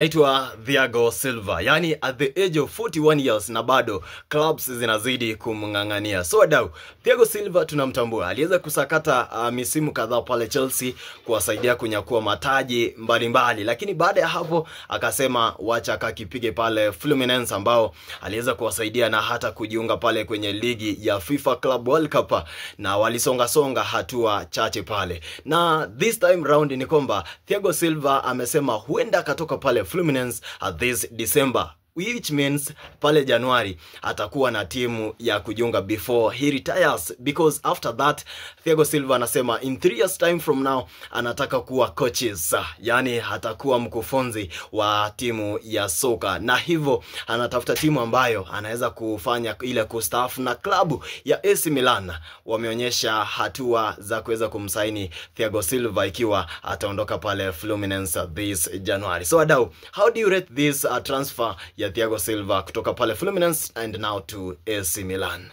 Naitwa Thiago Silva, yani at the age of 41 years na bado clubs zinazidi kumng'ang'ania. So wadau, Thiago Silva tunamtambua. Aliweza kusakata misimu kadhaa pale Chelsea kuwasaidia kunyakua mataji mbalimbali. Lakini baada ya hapo akasema wacha akakipige pale Fluminense ambao aliweza kuwasaidia na hata kujiunga pale kwenye ligi ya FIFA Club World Cup na walisonga hatua chache pale. Na this time round ni kwamba Thiago Silva amesema huenda akatoka pale Fluminense this December, which means pale Januari atakuwa na timu ya kujiunga before he retires, because after that Thiago Silva anasema in 3 years time from now anataka kuwa coaches, yani atakuwa mkufunzi wa timu ya soka, na hivyo anatafuta timu ambayo anaweza kufanya ile kustaafu. Na klabu ya AC Milan wameonyesha hatua za kuweza kumsaini Thiago Silva ikiwa ataondoka pale Fluminense this January. So wadau, how do you rate this transfer ya Thiago Silva kutoka pale Fluminense and now to AC Milan?